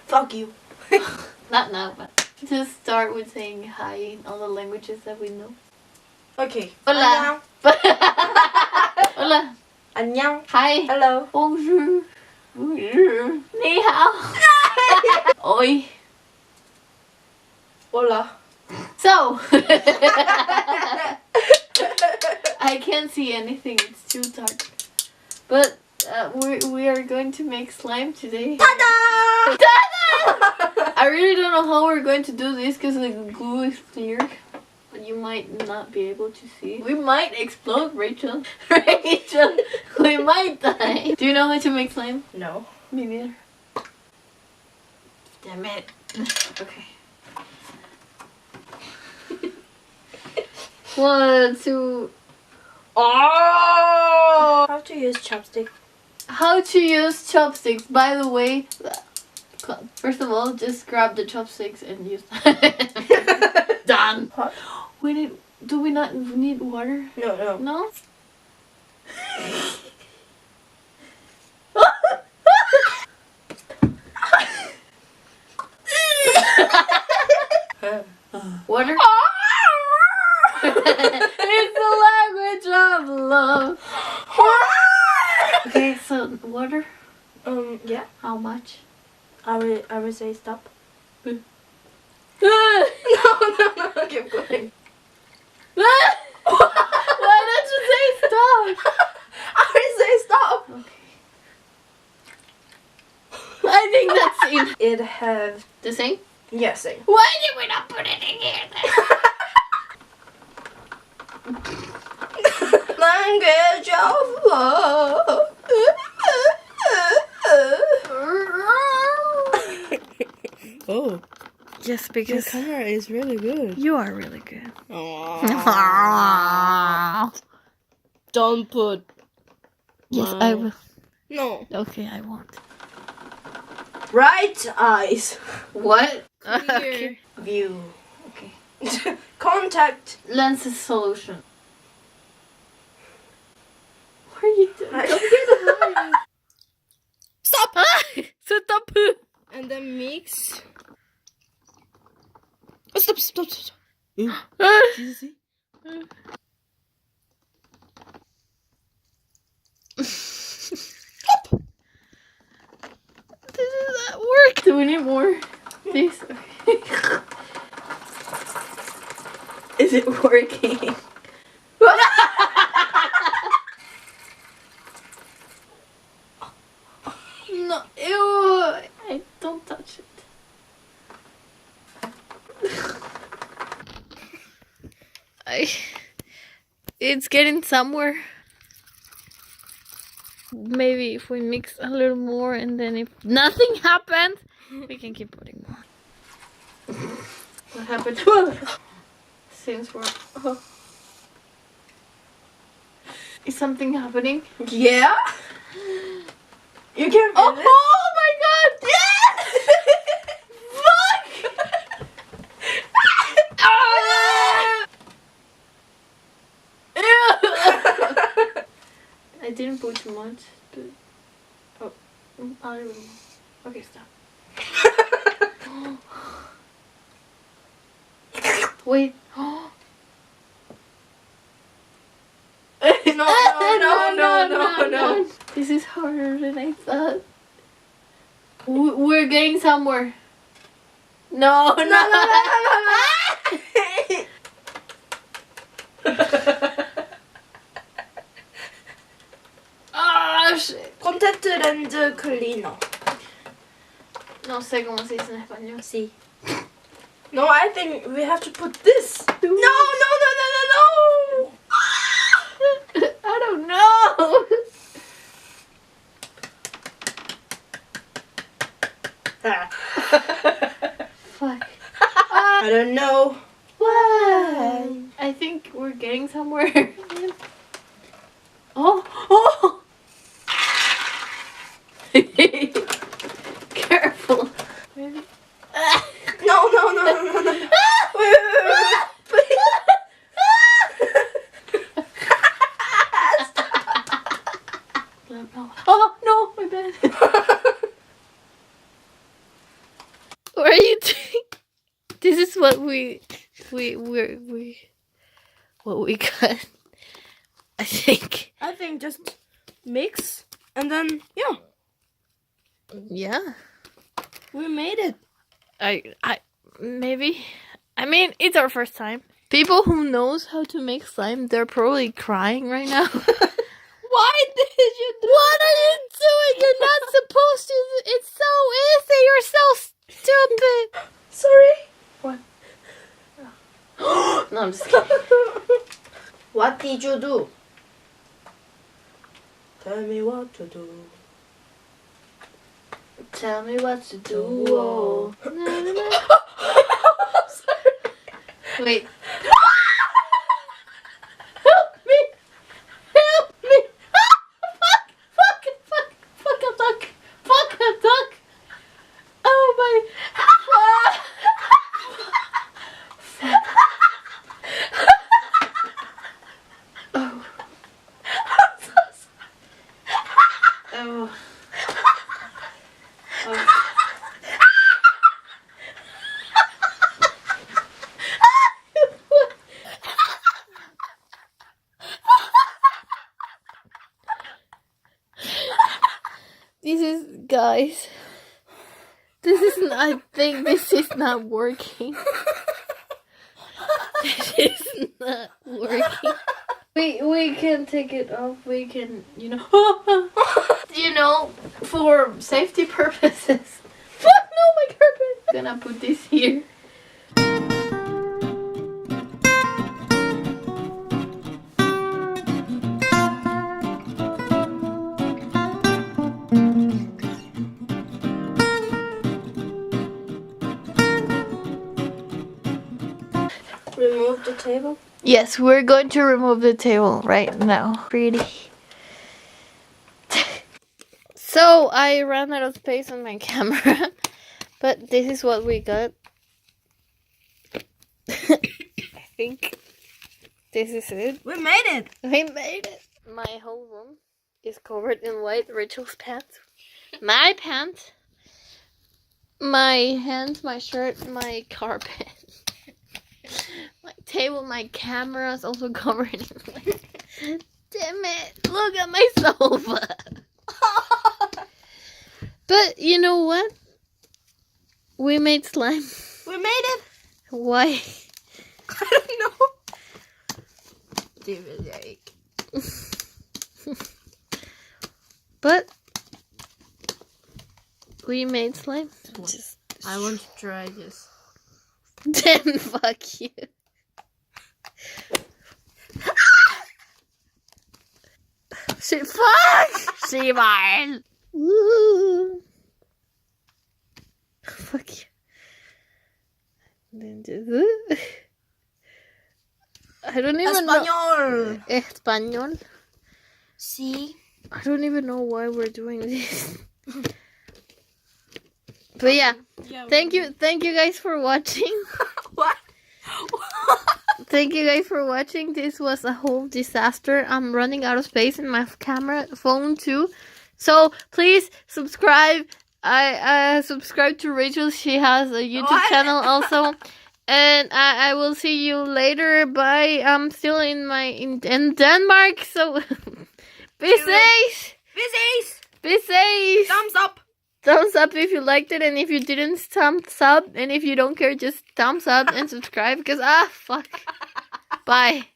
Fuck you. Not now, but just start with saying hi in all the languages that we know. Okay. Hola. Hola. 안녕. Hi. Hello. Bonjour. Bonjour. Ni hao. Oi. Hola. So. I can't see anything. It's too dark. But we are going to make slime today. Ta-da! Ta-da! I really don't know how we're going to do this because the glue is clear. But you might not be able to see. We might explode, Rachel. Rachel, we might die. Do you know how to make slime? No. Me neither. Damn it. Okay. 1, 2. Oh! How to use chopstick? How to use chopsticks. By the way, first of all, just grab the chopsticks and use them. Done. What? Do we not need water? No. No? Water? It's the language of love. Okay, so water? Yeah. How much? I will say stop. No. No, keep going. Why don't you say stop? I will say stop. Okay. I think that's it. It have The same? yeah, same. Why did we not put it in here then? Language of love. Oh, Yes, your because camera is really good. you are really good. Don't put. Yes, I will. No. Okay, I won't. Right eyes. What? Clear view. Okay. Contact. Lenses solution. What are you doing? Stop. Stop. And then mix. Oh, stop. Did you see? Stop. Does that work? Do we need more? Please. Is it working? No, ew. I don't touch it. It's getting somewhere. Maybe if we mix a little more and then if nothing happened, we can keep putting more. What happened? Since we're... Oh. Is something happening? Yeah. You can. Oh my god! Yes! Fuck! I didn't put too much, but a little more. Okay, stop. Wait. No. This is harder than I thought. We're getting somewhere. No. Ah, shit. Contact lens cleaner. No sé cómo se dice en español. See. No, I think we have to put this. No. I don't know. Fuck. I don't know. Why? I think we're getting somewhere. Oh! Careful. Maybe. No. Wait. Oh no, my bad. What are you doing? This is what we got. I think. I think just mix and then Yeah. we made it. I maybe. I mean, it's our first time. People who knows how to make slime, they're probably crying right now. Why did you do What are you doing? You're not supposed to. It's so easy. You're so stupid. Sorry. What? No, I'm just kidding. What did you do? Tell me what to do. Tell me what to do. Oh. Na, na, na. Wait. Help me! Help me! Fuck a duck! Fuck a duck! Oh my! Oh. Oh. Oh. This is, guys. This is not, I think this is not working. This is not working. We can take it off. We can, for safety purposes. Fuck no, my carpet. I'm gonna put this here. Remove the table. Yes, we're going to remove the table right now. Pretty. So I ran out of space on my camera, but this is what we got. I think this is it. We made it. We made it. My whole room is covered in white. Rachel's pants, my pants, my hands, my shirt, my carpet. My table, my camera is also covered in white. Damn it! Look at my sofa. But you know what? We made slime. We made it. Why? I don't know. But we made slime. I want to try this. Then fuck you. Fuck! Simon! Woo! Fuck you. Then just... I don't even know. Español. Español. Sí. I don't even know why we're doing this. But yeah, thank you guys for watching. What? Thank you guys for watching. This was a whole disaster. I'm running out of space in my phone too. So please subscribe. I subscribe to Rachel. She has a YouTube channel also. And I will see you later. Bye. I'm still in Denmark, so be safe. Be safe. Thumbs up. Thumbs up if you liked it, and if you didn't, thumbs up. And if you don't care, just thumbs up and subscribe. Because fuck. Bye.